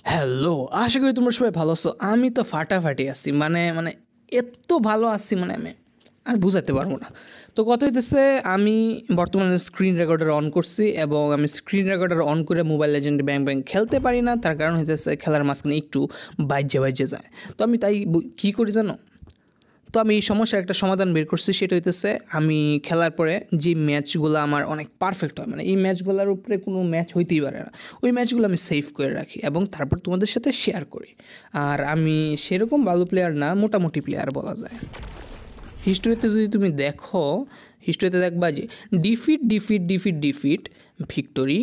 Hello, আশা করি তোমরা সবাই ভালো আছো। আমি তো ফাটাফাটি আছি, মানে এত ভালো আছি, মানে আমি আর বুঝাতে পারবো না। তো কথা হইতেছে, আমি বর্তমানে স্ক্রিন রেকর্ডার অন করছি এবং আমি স্ক্রিন রেকর্ডার অন করে মোবাইল লেজেন্ড ব্যাং ব্যাং খেলতে পারি না। তার কারণ হইতেছে খেলার মাঝখানে একটু বাইজে যায়। তো আমি তাই কী করি জানো? তো আমি এই সমস্যার একটা সমাধান বের করছি, সেটা হইতেছে আমি খেলার পরে যে ম্যাচগুলো আমার অনেক পারফেক্ট হয়, মানে এই ম্যাচগুলোর উপরে কোনো ম্যাচ হইতেই পারে না, ওই ম্যাচগুলো আমি সেভ করে রাখি এবং তারপর তোমাদের সাথে শেয়ার করি। আর আমি সেরকম ভালো প্লেয়ার না, মোটামুটি প্লেয়ার বলা যায়। হিস্টোরিতে যদি তুমি দেখো, হিস্টোরিতে দেখবা যে defeat defeat defeat defeat victory,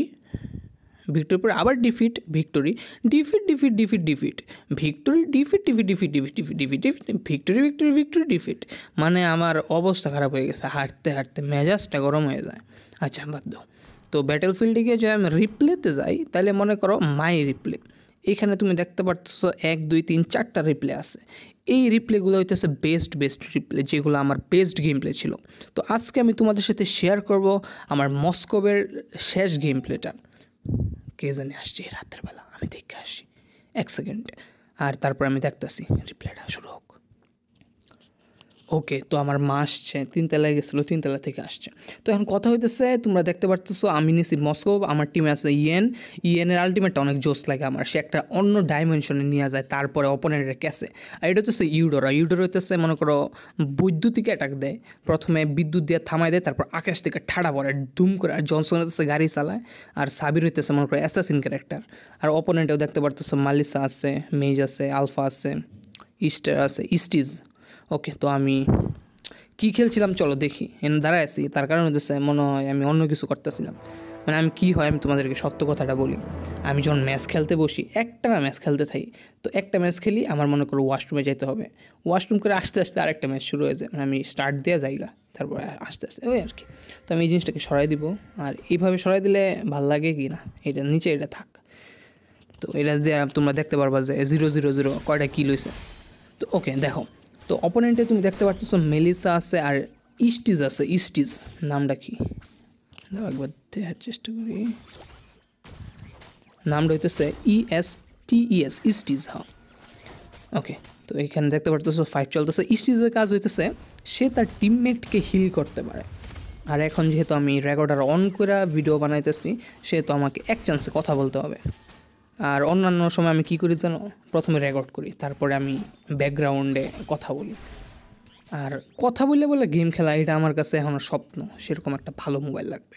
ভিক্টোরির পরে আবার defeat victory, defeat defeat defeat defeat victory, defeat defeat defeat defeat defeat defeat defeat victory victory victory defeat. মানে আমার অবস্থা খারাপ হয়ে গেছে, হাঁটতে হাঁটতে মেজাজটা গরম হয়ে যায়। আচ্ছা বাদ দাও। তো ব্যাটেল ফিল্ডে গিয়ে যদি আমি রিপ্লেতে যাই, তাহলে মনে করো মাই রিপ্লে, এখানে তুমি দেখতে পাচ্ছ 1 2 3 4টা রিপ্লে আছে। এই রিপ্লেগুলো হইতেছে বেস্ট রিপ্লে, যেগুলো আমার বেস্ট গেম প্লে ছিল। তো আজকে আমি তোমাদের সাথে শেয়ার করব আমার মস্কোভের শেষ গেম প্লেটা। কে জানে আসছে রাতের বেলা, আমি দেখে আসি 1 সেকেন্ডে, আর তারপর আমি দেখতেছি রিপ্লাইটা শুরু হোক। ওকে, তো আমার মা আসছে, 3 তলায় গেছিলো, 3 তলা থেকে আসছে। তো এখন কথা হইতেছে, তোমরা দেখতে পাচ্ছ আমি নিছি মস্কো, আমার টিমে আছে ইয়েনের আলটিমেটটা অনেক জোস লাগে আমার, সে একটা অন্য ডাইমেনশনে নিয়ে যায় তারপরে অপোনেন্টের ক্যাসে। আর এটা হচ্ছে ইউডোর হইতেছে মনে করো বৈদ্যুতিক অ্যাটাক দেয়, প্রথমে বিদ্যুৎ দিয়ে থামায় দেয়, তারপর আকাশ থেকে ঠাড়া পড়ে ধুম করে। আর জনসন হইতেছে গাড়ি চালায়, আর সাবির হইতেছে মনে করো অ্যাসাসিন ক্যারেক্টার। আর অপোনেন্টেও দেখতে পারতেছো মালিসা আছে, মেজ আছে, আলফা আছে, ইস্টার আছে, ইস্টিজ। ওকে, তো আমি কী খেলছিলাম চলো দেখি। এনে দাঁড়ায় আছি, তার কারণ হচ্ছে মনে হয় আমি অন্য কিছু করতেছিলাম। মানে আমি কী হয়, আমি তোমাদেরকে সত্য কথাটা বলি। আমি যখন ম্যাচ খেলতে বসি, একটা না ম্যাচ খেলতে থাকি, তো একটা ম্যাচ খেলি, আমার মনে করো ওয়াশরুমে যেতে হবে, ওয়াশরুম করে আস্তে আস্তে আরেকটা ম্যাচ শুরু হয়ে যায়। মানে আমি স্টার্ট দেওয়া জায়গা, তারপরে আস্তে আস্তে ওই আর কি। তো আমি এই জিনিসটাকে সরাই দিব, আর এইভাবে সরাই দিলে ভাল লাগে কি না, এটা নিচে এটা থাক। তো এটা দিয়ে তোমরা দেখতে পারবা যে 0-0-0 কয়টা কিল হয়েছে। তো ওকে দেখো, তো অপোনেন্টে তুমি দেখতে পাচ্ছ মেলিসা আছে আর ইস্টিজ নামটা কি, একবার দেখার চেষ্টা করি। নামটা হইতেছে ইস্টিজ, হ্যাঁ। ওকে, তো এখানে দেখতে পারতেছো ফাইট চলতেছে। ইস্টিজের কাজ হইতেছে সে তার টিমমেটকে হিল করতে পারে। আর এখন যেহেতু আমি রেকর্ডার অন করে ভিডিও বানাইতেছি, সেহেতু আমাকে এক চান্সে কথা বলতে হবে। আর অন্যান্য সময় আমি কী করি জানো, প্রথমে রেকর্ড করি, তারপরে আমি ব্যাকগ্রাউন্ডে কথা বলি। আর কথা বলে গেম খেলা, এটা আমার কাছে এখন স্বপ্ন। সেরকম একটা ভালো মোবাইল লাগবে,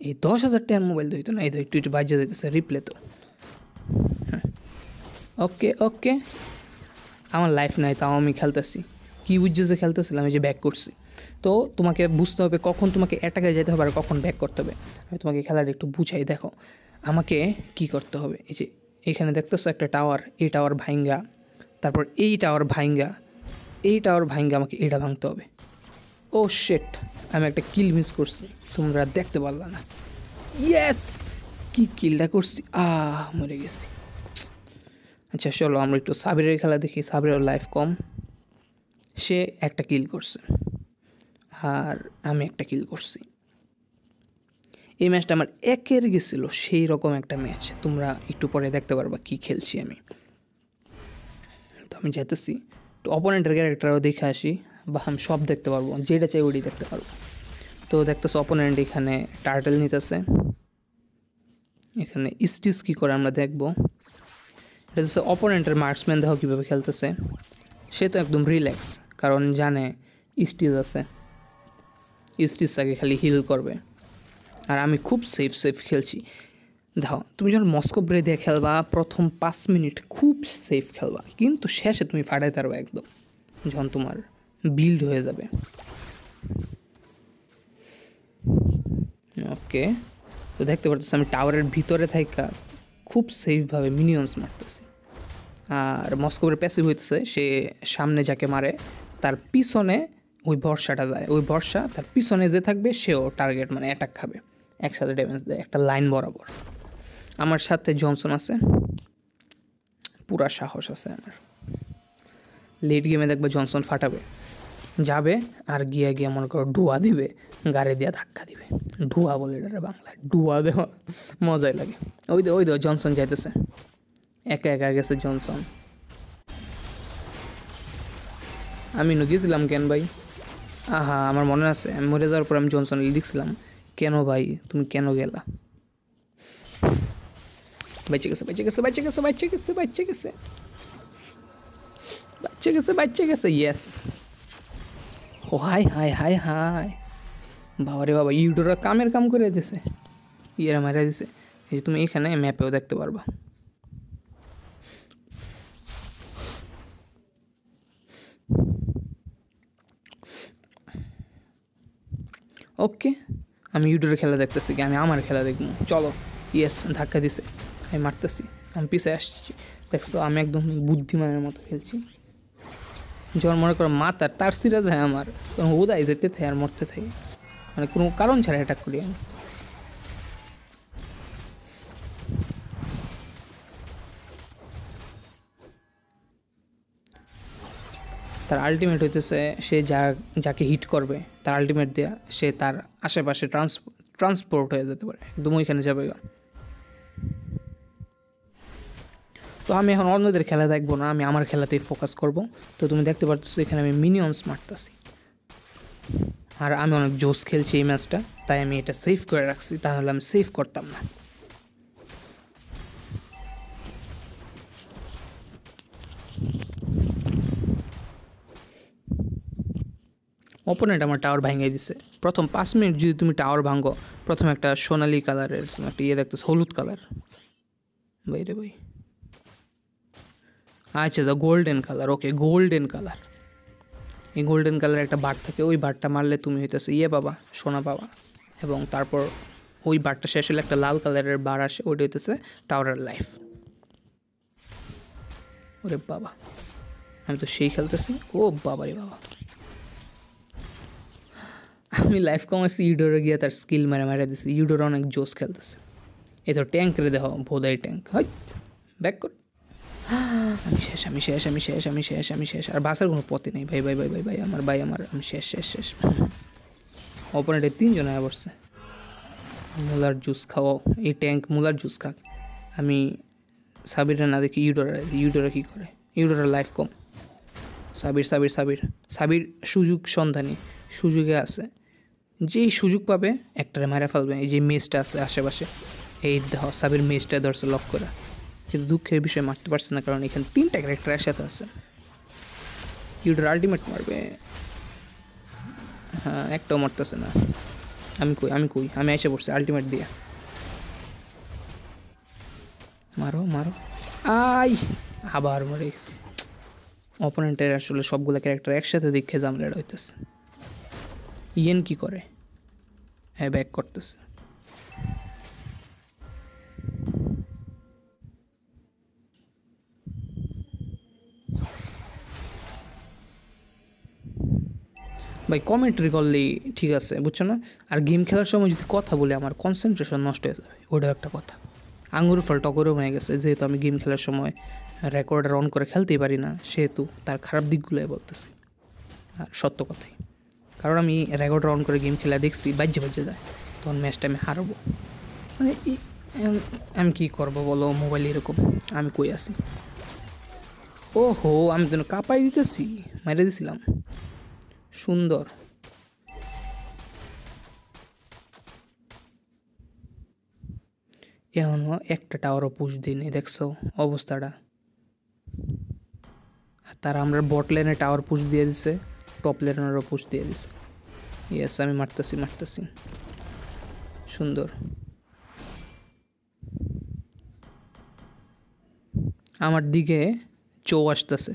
এই 10,000 টাকার মোবাইল তো হইতো না। এই তো একটু বাজে দিতেছে রিপ্লে তো। হ্যাঁ, ওকে, আমার লাইফ নাই, তাও আমি খেলতেছি। কী বুঝছে যে খেলতেছিলাম, এই যে ব্যাক করছি। তো তোমাকে বুঝতে হবে কখন তোমাকে অ্যাটাকে যেতে হবে আর কখন ব্যাক করতে হবে। আমি তোমাকে খেলাটা একটু বুঝাই, দেখো আমাকে কি করতে হবে। এই যে এখানে দেখতেছো একটা টাওয়ার, এই টাওয়ার ভাঙ্গা, তারপর এই টাওয়ার ভাঙ্গা আমাকে এটা ভাঙতে হবে। ও শেট, আমি একটা কিল মিস করছি, তোমরা দেখতে পারলা না। ইয়েস, কি কিলটা করছি, মরে গেছি। আচ্ছা চলো আমরা একটু সাবিরের খেলা দেখি। সাবিরের লাইফ কম, সে একটা কিল করছে আর আমি একটা কিল করছি। এই ম্যাচটা আমার একের গেছিলো, সেই রকম একটা ম্যাচ। তোমরা একটু পরে দেখতে পারবা কি খেলছি আমি। তো আমি যেতেছি, তো অপোনেন্টের ক্যারেক্টারও দেখে আসি, বা আমি সব দেখতে পারবো, যেটা চাই ওইটাই দেখতে পারবো। তো দেখতেছে অপোনেন্ট এখানে টার্টেল নিতেছে, এখানে স্টিচ কী করে আমরা দেখবো। এটা হচ্ছে অপোনেন্টের মার্কসম্যান, দেখো কীভাবে খেলতেছে। সে তো একদম রিল্যাক্স, কারণ জানে স্টিচ আছে, স্টিচ তাকে খালি হিল করবে। আর আমি খুব সেফ খেলছি। দেখো তুমি যখন মস্কো ব্রে দিয়ে খেলবা, প্রথম 5 মিনিট খুব সেফ খেলবা, কিন্তু শেষে তুমি ফাটাইতে পারবে একদম, যখন তোমার বিল্ড হয়ে যাবে। ওকে, তো দেখতে পারতেছি আমি টাওয়ারের ভিতরে থাকা খুব সেফভাবে মিনিয়ন্স মারতেছি। আর মস্কোর প্যাসিভ হইতেছে, সে সামনে যাকে মারে তার পিছনে ওই ভরসাটা যায়, ওই ভরসা তার পিছনে যে থাকবে সেও টার্গেট মানে অ্যাটাক খাবে, একসাথে ড্যামেজ দেয় একটা লাইন বরাবর। আমার সাথে জনসন আছে, পুরা সাহস আছে আমার। লেট গেমে দেখবে জনসন ফাটাবে, যাবে আর গিয়ে মনে করো ডুয়া দিবে, গাড়ি দিয়ে ধাক্কা দিবে। ডুয়া বলে এটা বাংলায়, ডুয়া দেওয়া মজাই লাগে। ওই দে জনসন যাইতেছে, একা একা গেছে জনসন। আমি গেছিলাম কেন ভাই? আহা, আমার মনে আছে আমি মরে যাওয়ার পর আমি জনসন লিখছিলাম, কেন ভাই তুমি কেন গেলা? বেঁচে গেছে, বেঁচে গেছে, বেঁচে গেছে, বেঁচে গেছে, বেঁচে গেছে, বেঁচে গেছে, বেঁচে গেছে, ইয়েস। ও হাই হাই হাই হাই, বাবা রে বাবা, ইউডোরা কামের কাম করে দিছে, ইয়েরা মারা দিছে। এই যে তুমি এখানে ম্যাপেও দেখতে পারবা। ওকে, আমি ইউডোরের খেলা দেখতেছি কি আমি আমার খেলা দেখবো? চলো। ইয়েস, ধাক্কা দিছে, আমি মারতেছি, আমি পিছিয়ে আসছি। দেখছো আমি একদম বুদ্ধিমানের মতো খেলছি। যখন মনে করো মাতার তার সিরা যায় আমার, তখন উদায় যেতে থাকে আর মরতে থাকে, মানে কোনো কারণ ছাড়া অ্যাটাক করি আমি। তার আলটিমেট হইতেছে সে যাকে হিট করবে তার আলটিমেট দেয়া সে তার আশেপাশে ট্রান্সপোর্ট হয়ে যেতে পারে, একদম ওইখানে যাবে। তো আমি এখন অন্যদের খেলা দেখবো না, আমি আমার খেলাতেই ফোকাস করব। তো তুমি দেখতে পারতেছো এখানে আমি মিনিয়ন্স মারতেছি, আর আমি অনেক জোস খেলছি এই ম্যাচটা, তাই আমি এটা সেভ করে রাখছি, তাহলে আমি সেভ করতাম না। অপোনেন্ট আমার টাওয়ার ভাঙিয়ে দিছে। প্রথম 5 মিনিট যদি তুমি টাওয়ার ভাঙো, প্রথমে একটা সোনালি কালারের তুমি একটা ইয়ে দেখতেছো, হলুদ কালার, ভাই রে ভাই, আচ্ছা যা গোল্ডেন কালার, ওকে গোল্ডেন কালার। এই গোল্ডেন কালারের একটা বার থাকে, ওই বারটা মারলে তুমি হইতেছে ইয়ে পাবা, সোনা পাবা। এবং তারপর ওই বারটা শেষ হলে একটা লাল কালারের বার আসে, ওইটা হইতেছে টাওয়ারের লাইফ। ওরে বাবা, আমি তো সেই খেলতেছি, ও বাবা রে বাবা। আমি লাইফ কমার্সি ইউডোরে গিয়ে তার স্কিল মারা দিছি, ইউডোর অনেক জোস খেলতেছে। এই তো ট্যাঙ্ক রে দেখো, ভোদাই ট্যাঙ্ক, হয় ব্যাক কর। আমি শেষ, আমি শেষ, আমি শেষ, আমি শেষ, আমি শেষ, আর বাসার কোনো পথে নেই ভাই, ভাই ভাই ভাই ভাই আমার ভাই, আমার আমি শেষ শেষ শেষ। অপোনেন্টে 3জন আয়া পড়ছে। মুলার জুস খাও, এই ট্যাঙ্ক মুলার জুস খাক। আমি সাবিরে না দেখি ইউডোরা কী করে, ইউডোরা লাইফ কম। সাবির সাবির সাবির সাবির সুযোগ সন্ধানী, সুযোগে আছে, যেই সুযোগ পাবে একটারে মারা ফেলবে। এই যে মেজটা আছে আশেপাশে, এই দেহ সাবির মেজটা ধরছে লক করে, কিন্তু দুঃখের বিষয়ে মারতে পারছে না, কারণ এখানে 3টা ক্যারেক্টার একসাথে আছে। ইউডোর আলটিমেট মারবে, হ্যাঁ একটাও মারতেছে না। আমি কই, আমি কই, আমি এসে পড়ছি আলটিমেট দিয়ে। মারো মারো, আই আবার মরে গেছি। অপোনেন্টের আসলে সবগুলো ক্যারেক্টার একসাথে দেখে জামলেট হইতেছে। ইয়েন কি করে, হ্যাঁ ব্যাক করতেছে। ভাই কমেন্ট্রি করলেই ঠিক আছে, বুঝছো না? আর গেম খেলার সময় যদি কথা বলে আমার কনসেন্ট্রেশন নষ্ট হয়ে যাবে, ওটাও একটা কথা। আঙুর ফল টকরও হয়ে গেছে, যেহেতু আমি গেম খেলার সময় রেকর্ডার অন করে খেলতেই পারি না, সেহেতু তার খারাপ দিকগুলোই বলতেছি। আর সত্য কথাই, কারণ আমি রেকর্ডার অন করে গেম খেলা দেখছি, বাজ্যে বাজ্যে যায়, তখন ম্যাচটা আমি হারবো। মানে আমি কী করবো বলো, মোবাইল এরকম, আমি কই আসি। ও হো, আমি তো কাঁপাই দিতেছি, মেরে দিছিলাম, সুন্দর। এখনও একটা টাওয়ারও পুশ দিইনি, দেখছো অবস্থাটা। আর তারা আমরা বট লেনে টাওয়ার পুশ দিয়ে দিছে, টপ লেনেরও পুশ দিয়ে দিছে। ইয়েস, আমি মারতেছি মারতেছি, সুন্দর। আমার দিকে চৌ আসতেছে,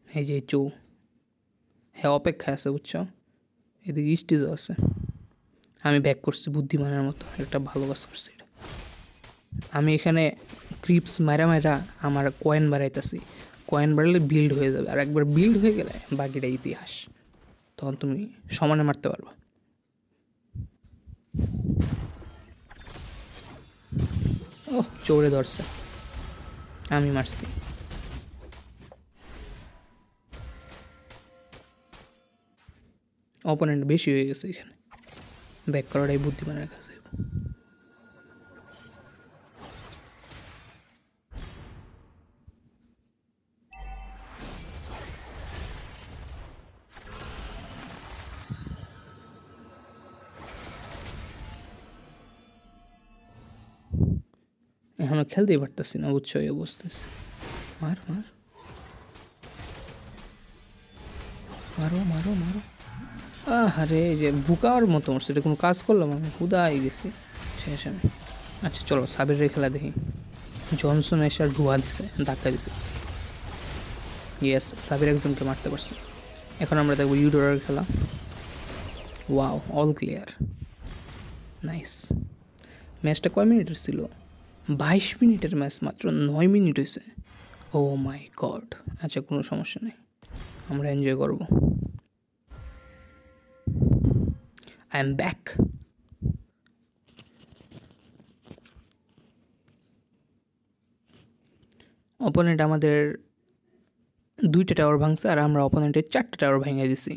এই যে চৌ, হ্যাঁ অপেক্ষায় আছে বুঝছো। এদিকে স্টিজও আছে। আমি ব্যাক করছি বুদ্ধিমানের মতো, একটা ভালো কাজ করছি এটা। আমি এখানে ক্রিপস মারা মারা আমার কয়েন বাড়াইতেছি, কয়েন বাড়লে বিল্ড হয়ে যাবে, আর একবার বিল্ড হয়ে গেলে বাকিটা ইতিহাস, তখন তুমি সমানে মারতে পারবা। ওহ, চৌড়ে ধরছে, আমি মারছি। অপোনেন্ট বেশি হয়ে গেছে এখানে, ব্যাক করাটাই বুদ্ধিমানের কাছে। এখনও খেলতেই পারতেছি না, বুঝছো এই অবস্থা। মার মার মারো মারো মারো। আরে এই যে বুকার মতো মরছে, এটা কোনো কাজ করলাম আমি, হুদাই গেছি শেষ আমি। আচ্ছা চলো সাবিরের খেলা দেখি। জনসন এসে ডুয়া দিছে, ধাক্কা দিছে। ইয়েস, সাবির একজনকে মারতে পারছে। এখন আমরা দেখবো ইউডোরার খেলা। Wow, all clear, nice. ম্যাচটা কয় মিনিটের ছিল? 22 মিনিটের ম্যাচ, মাত্র 9 মিনিট হয়েছে। ও মাই গড। আচ্ছা কোনো সমস্যা নেই, আমরা এনজয় করবো। I am back. অপোনেন্ট আমাদের 2টা টাওয়ার ভাঙছে আর আমরা অপোনেন্টের 4টা টাওয়ার ভেঙে দিছি।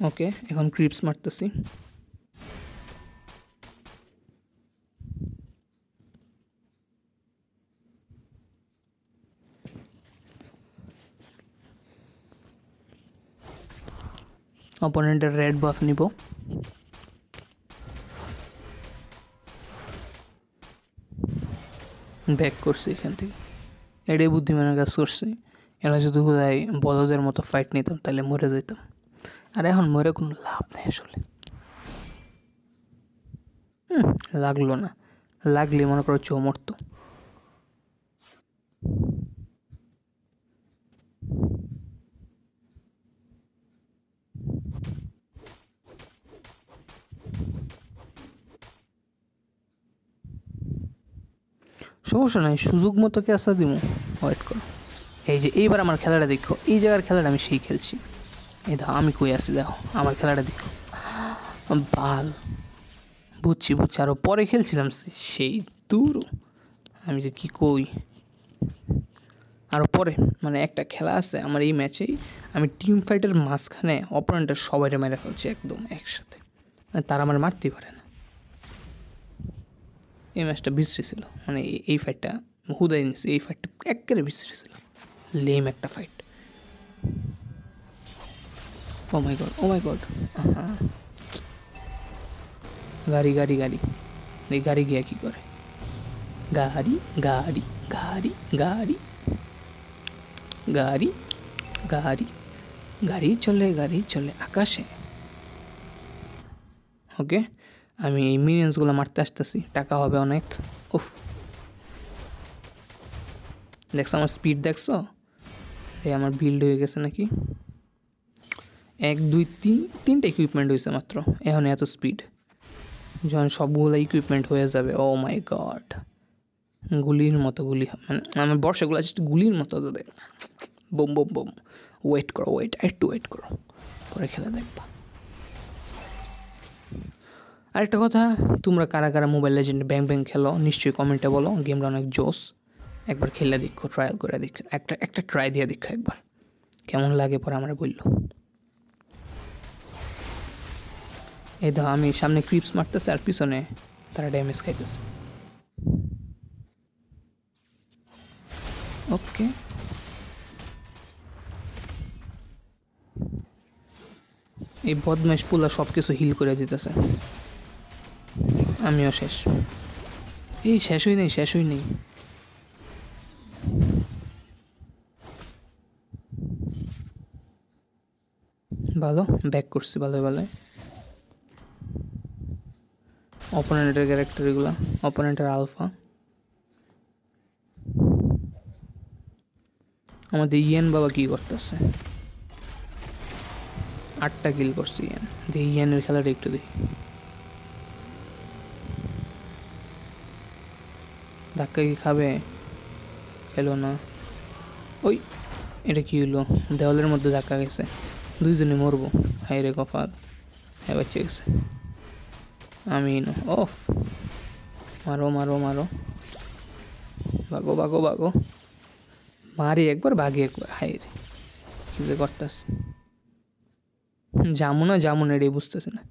ওকে, এখন ক্রিপস মারতেছি। অপোনেন্টের রেড বাফ নিব। ব্যাক করছি এখান থেকে, এটাই বুদ্ধিমানের কাজ করছি। এরা যদি কোথায় বলদের মতো ফাইট নিতাম তাহলে মরে যেতাম, আর এখন মরে কোনো লাভ নেই আসলে। লাগলো না, লাগলে মনে করো চো মরতো। সমস্যা নাই, সুযোগ মতো ক্যাচা দিব, ওয়েট করো। এই যে এইবার আমার খেলাটা দেখো, এই জায়গার খেলাটা আমি সেই খেলছি। এই দেখো আমি কই আছি, দেখো আমার খেলাটা দেখো। বাল, বুঝছি বুঝছি, আরও পরে খেলছিলাম সেই দূর। আমি যে কী কই, আরও পরে মানে একটা খেলা আছে আমার এই ম্যাচেই, আমি টিম ফাইটের মাঝখানে অপোনেন্টের সবাই মেরে ফেলছি একদম একসাথে, মানে তারা আমার মারতেই পারে না। এই ম্যাচটা বিশ্রী ছিল, মানে এই ফাইটটা হুদাই নিয়েছে, এই ফাইটটা একেবারে বিশ্রী ছিল, লেম একটা ফাইট। ও মাই গড, ও মাই গড। হ্যাঁ, গাড়ি গাড়ি গাড়ি, এই গাড়ি গিয়া কী করে? গাড়ি গাড়ি গাড়ি গাড়ি গাড়ি গাড়ি গাড়ি চলে আকাশে। ওকে, আমি এই মিনিয়ন্সগুলো মারতে আসতেছি, টাকা হবে অনেক। উফ, দেখছো আমার স্পিড, দেখছো এই আমার বিল্ড হয়ে গেছে নাকি? 1 2 3 3টা ইকুইপমেন্ট হয়েছে মাত্র, এখন এত স্পিড। যখন সবগুলো ইকুইপমেন্ট হয়ে যাবে, ও মাই গড, গুলির মতো গুলি, মানে আমার বর্ষাগুলো গুলির মতো যাবে, বোম বোম বোম। ওয়েট করো, একটু ওয়েট করো, পরে খেলা দেখবা। আরেকটা কথা, তোমরা কারা কারা মোবাইল লেজেন্ড ব্যাং ব্যাং খেলো নিশ্চয়ই কমেন্টে বলো। গেমটা অনেক জোস, একবার খেলে দেখো, ট্রায়াল করে দেখো, একটা ট্রাই দিয়ে দেখো একবার, কেমন লাগে পরে আমরা বললো। এই দেখো আমি সামনে ক্রিপস মারতেছে আর পিছনে তারা ড্যামেজ খাইতেছে। ওকে, এই বদমাইশ পুলা সব কিছু হিল করে দিতেছে, আমিও শেষ। এই শেষ হই নেই। ভালো ব্যাক করছি, ভালো। অপোনেন্টের ক্যারেক্টার এগুলা, অপোনেন্টের আলফা। আমাদের ইয়েন বাবা কি করতেছে? 8টা কিল করছি ইয়ান। দেখি ইয়ানের খেলাটা একটু দেখি। ধাক্কা কি খাবে? খেলো না। ওই এটা কি হলো? দেওয়ালের মধ্যে ধাক্কা গেছে, দুইজনে মরবো। হাই রে কপাল, হ্যাঁ বাচ্চা গেছে। আমি অফ, মারো ভাগো। মারি একবার, ভাগে একবার। হাই রে, কী যে করতেছে। যাবো না এটাই বুঝতেছে না,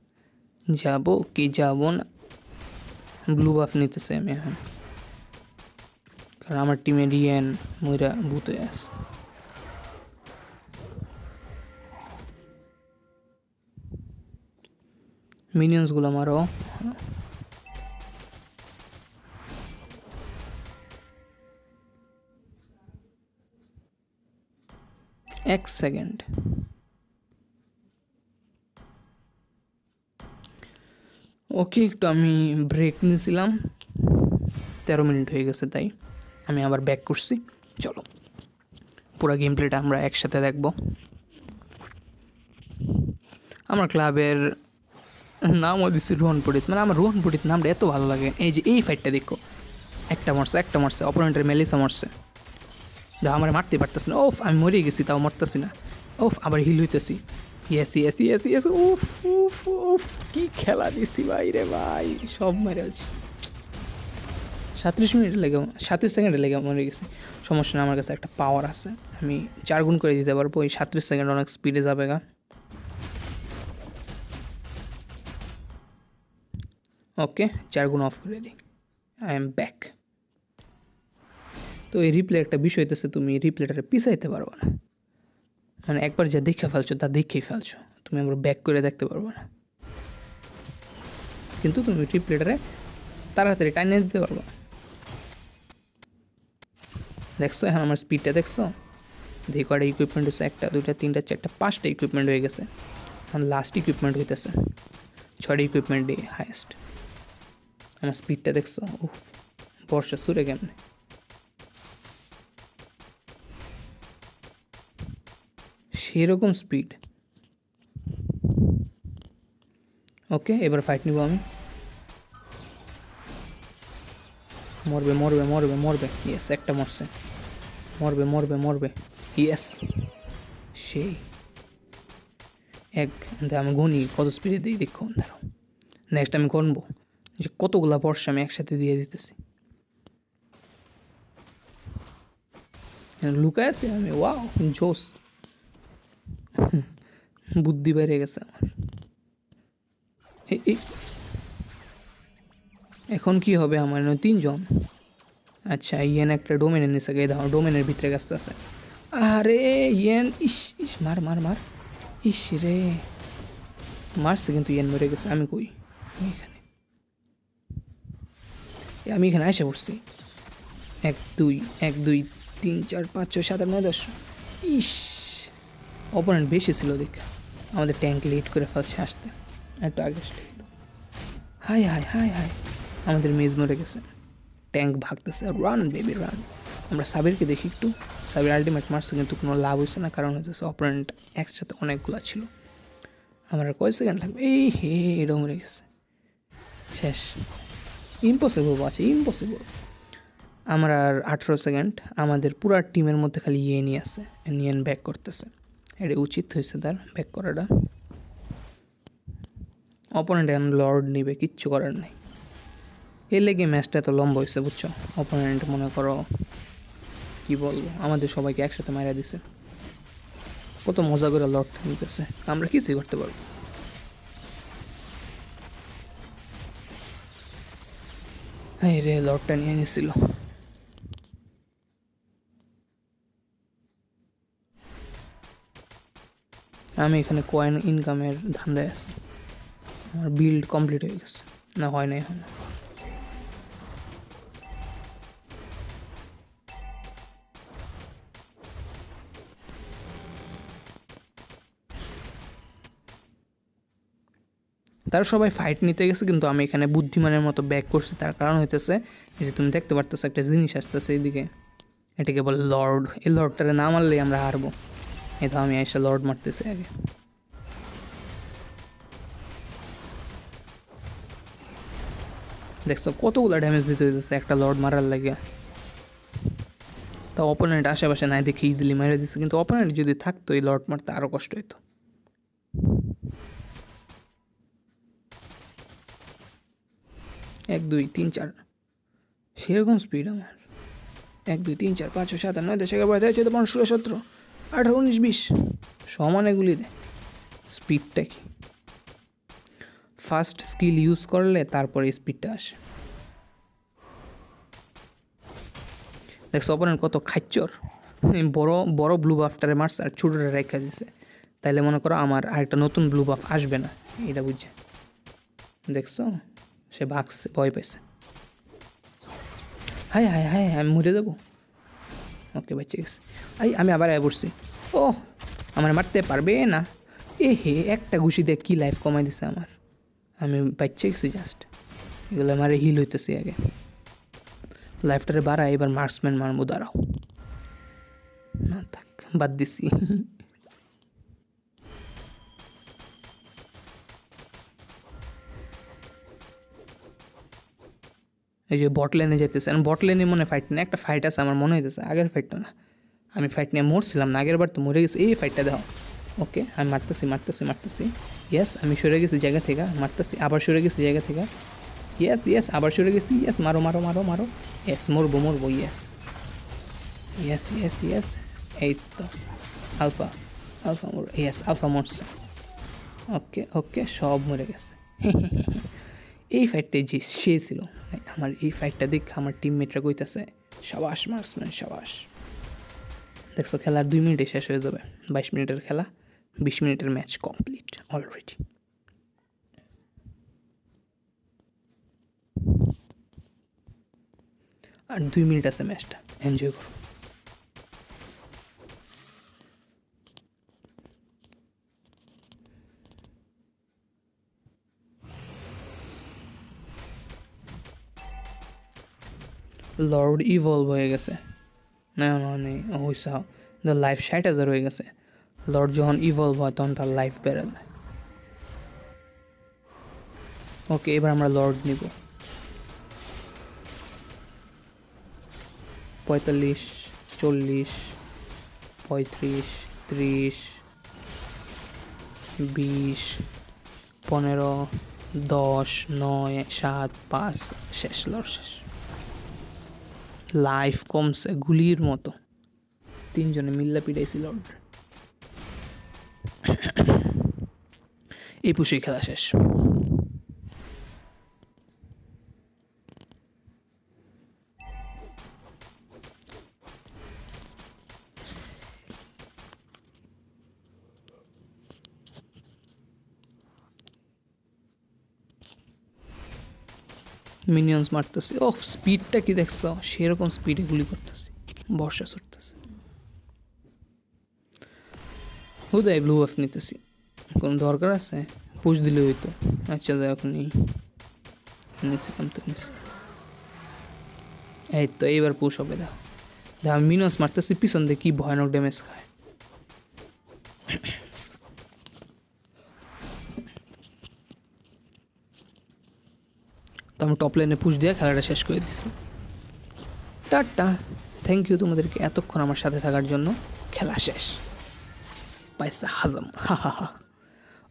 যাবো কি যাবো না। ব্লু বাফ নিতেছে আমি এখন, কারণ আমার টিমে রিয়ান মইরা ভূতে আছে। মিনিয়ন্সগুলো মারো। এক সেকেন্ড। ওকে, একটু আমি ব্রেক নিয়েছিলাম, 13 মিনিট হয়ে গেছে, তাই আমি আবার ব্যাক করছি। চলো পুরো গেম প্লেটা আমরা একসাথে দেখব। আমার ক্লাবের নামও দিচ্ছি রোহন পণ্ডিত, মানে আমার রোহন পণ্ডিত নামটা এত ভালো লাগে। এই যে এই ফাইটটা দেখো, একটা মারছে অপোনেন্টের মেলিসা মারছে, যা আমার মারতে পারতেছি না। ওফ, আমি মরে গেছি তাও মরতেছি না। ওফ, আবার হিল হইতেছি। Yes yes yes yes. উফ উফ উফ, কি খেলা দিছি ভাই রে ভাই, সব মেরে আছি। 37 মিনিট লেগে, 37 সেকেন্ডে লেগে মরে গেছি। সমস্যা না, আমার কাছে একটা পাওয়ার আছে, আমি 4 গুণ করে দিতে পারবো। ওই 37 সেকেন্ড অনেক স্পিডে যাবে গা। ওকে, 4 গুণ অফ করে দিই। I am back. তো এই রিপ্লে একটা বিষয় হইতেছে, তুমি রিপ্লেটারে পিছাইতে পারবো না, মানে একবার যা দেখে ফেলছো তা দেখেই ফেলছো, তুমি আবার ব্যাক করে দেখতে পারবো না। কিন্তু তুমি রিপ্লেটারে তাড়াতাড়ি টাইনে দিতে পারবো। দেখছো এখন আমার স্পিডটা দেখছো, দেখি কয়টা ইকুইপমেন্ট হচ্ছে, 1 2 3 4 5টা ইকুইপমেন্ট হয়ে গেছে। এখন লাস্ট ইকুইপমেন্ট হইতেছে 6টা ইকুইপমেন্ট দিয়ে হাইয়েস্ট। আমার স্পিডটা দেখছো, উফ, বর্ষা সুরে কেমনে। সেরকম স্পিড। ওকে, এবার ফাইট নিব আমি। মরবে মরবে মরবে মরবে, ইয়েস, একটা মরছে। মরবে মরবে মরবে, ইয়েস, সেই এক। আমি গুনি কত স্পিডে দিই, দেখো ধরো। নেক্সট আমি গণবো যে কতগুলা বর্ষা আমি একসাথে দিয়ে দিতেছি। লুকায় আছে আমি, ওয়াও জোস। বুদ্ধি বেড়ে গেছে আমার। এখন কি হবে আমার? 3 জন। আচ্ছা, ইয়েন একটা ডোমেনের নিচে গিয়ে দাও, ডোমেনের ভিতরে গাছতে আছে। আরে ইয়েন, ইস ইস, মার মার মার, ইস রে, মারছে কিন্তু ইয়েন মরে গেছে। আমি কই? আমি এখানে এসে পড়ছি। 1 2 1 2 3 4 5 6 7 8 9 10। ইস, অপোনেন্ট বেশি ছিল দেখ, আমাদের ট্যাঙ্ক লেট করে ফেলছে আসতে, একটু আগে আসলে। হাই হাই হাই হাই, আমাদের মেজ মরে গেছে, ট্যাঙ্ক ভাগতেছে। Run baby run. আমরা সাবিরকে দেখি একটু, সাবির আলটিমেট মারছে কিন্তু কোনো লাভ হয়েছে না, কারণ হচ্ছে অপোনেন্ট একসাথে অনেকগুলো ছিল। আমার আর কয় সেকেন্ড লাগবে? এই হে, এটাও মরে গেছে, শেষ। ইম্পসিবল আছে, ইম্পসিবল। আমার আর 18 সেকেন্ড। আমাদের পুরা টিমের মধ্যে খালি ইয়েনই আছে, নিয়েন ব্যাক করতেছে। এটা উচিত হয়েছে তার ব্যাক করাটা। অপোনেন্ট এখন লর্ড নিবে, কিচ্ছু করার নেই। এর লেগে ম্যাচটা এত লম্বা হয়েছে, বুঝছো? অপোনেন্ট মনে করো কি বলবো, আমাদের সবাইকে একসাথে মারা দিছে। কত মজা করে লর্ডটা নিতেছে, আমরা কিছুই করতে পারবো। হ্যাঁ রে, লর্ডটা নিয়ে নিছিল। আমি এখানে কয়েন ইনকামের ধান্দায় আছি। আমার বিল্ড কমপ্লিট হয়ে গেছে, না হয় না এখন। তারা সবাই ফাইট নিতে গেছে, কিন্তু আমি এখানে বুদ্ধিমানের মতো ব্যাক করছি। তার কারণ হইতেছে যে তুমি দেখতে পারতেছো একটা জিনিস আসতেছে এইদিকে, এটাকে বলে লর্ড। এই লর্ডটারে না মারলেই আমরা হারবো। এই তো আমি এসে লর্ড মারতেছি আগে। দেখছো কতগুলো ড্যামেজ দিতে হইতেছে একটা লর্ড মারার লাগে। তো অপোনেন্ট আশেপাশে নাই দেখে ইজিলি মেরে দিচ্ছে, কিন্তু অপোনেন্ট যদি থাকতো এই লর্ড মারতে আরও কষ্ট হইতো। 1 2 3 4, সেরকম স্পিড আমার। 1 2 3 4 5 6 7 8 9 10 11 12 13 14 16 17 18 19 20 সমান এগুলি দে। স্পিডটা কি? ফার্স্ট স্কিল ইউজ করলে তারপরে স্পিডটা আসে। দেখছো অপোনেন্ট কত খাচ্চর, বড় বড় ব্লু বাফটারে মারছে আর ছোটোটা রেখা দিছে। তাইলে মনে করো আমার আরেকটা নতুন ব্লু বাফ আসবে না, এটা বুঝছে। দেখছো সে ভাগছে ভয় পাইছে হাই হাই হাই আমি মরে যাবো ওকে বাচ্চা গেছে আমি আবার আয় পড়ছি ও আমার মারতে পারবে না হে একটা ঘুষি দিয়ে কী লাইফ কমাই দিছে আমার আমি বাচ্চা গেছি জাস্ট এগুলো আমার হিল হইতেছি আগে লাইফটারে বাড়া এবার মার্কসম্যান মারবো দাঁড়াও না থাক বাদ দিছি এই যে বট লাইনে যেতেছে বট লাইনে মনে ফাইট না একটা ফাইট আছে আমার মনে হইতেছে আগের ফাইটটা না আমি ফাইট নিয়ে মরছিলাম না আগের বার তো মরে গেছি এই ফাইটটা দেখো ওকে আমি মারতেছি ইয়েস আমি সরে গেছি জায়গা থেকে মারতেছি আবার সরে গেছি জায়গা থেকে ইয়েস আবার সরে গেছি ইয়েস মারো ইয়েস মরবো ইয়েস এই তো আলফা মোর ইয়েস আলফা মরছে ওকে সব মরে গেছে এই ফাইটটাই যে সে ছিল আমার এই ফাইটটা দেখে আমার টিমমেটরা কইতেছে সাবাস মার্কসম্যান সাবাস দেখছো খেলার 2 মিনিটে শেষ হয়ে যাবে 22 মিনিটের খেলা 20 মিনিটের ম্যাচ কমপ্লিট অলরেডি আর 2 মিনিট আছে ম্যাচটা এনজয় করো লর্ড ইভলভ হয়ে গেছে না হইসা লাইফ 60,000 হয়ে গেছে লর্ড যখন ইভলভ হয় তখন তার লাইফ বেড়ে যায় ওকে এবার আমরা লর্ড নিব 45 40 35 30 20 15 10 9 7 5 শেষ লর্ড শেষ লাইফ কমছে গুলির মতো 3 জনে মিল্লা পিটাইছি লর্ড এই পুষেই খেলা শেষ মিনিয়ন্স মারতেছি স্পিডটা কি দেখছো সেরকম স্পিডে গুলি করতেছি বর্ষা ছুটতেছে হুদাই ব্লু ওয়েভ নিতেছি কোনো দরকার আছে পুশ দিলে হইতো আচ্ছা যাই এখন নিয়েছিলাম এই তো এইবার পুশ হবে দেখো আমি মিনিয়ন্স মারতেছি পিছন দিয়ে কি ভয়ানক ড্যামেজ খায় তো আমি টপ লাইনে পুশ দিয়ে খেলাটা শেষ করে দিচ্ছি টাটা থ্যাংক ইউ তোমাদেরকে এতক্ষণ আমার সাথে থাকার জন্য খেলা শেষ পয়সা হাজম হা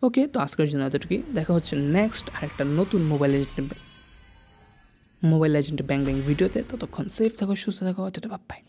ওকে তো আজকের জন্য এতটুকুই দেখা হচ্ছে নেক্সট আরেকটা নতুন মোবাইল লেজেন্ড ব্যাং ভিডিওতে ততক্ষণ সেফ থাকো সুস্থ থাকো টাটা বাই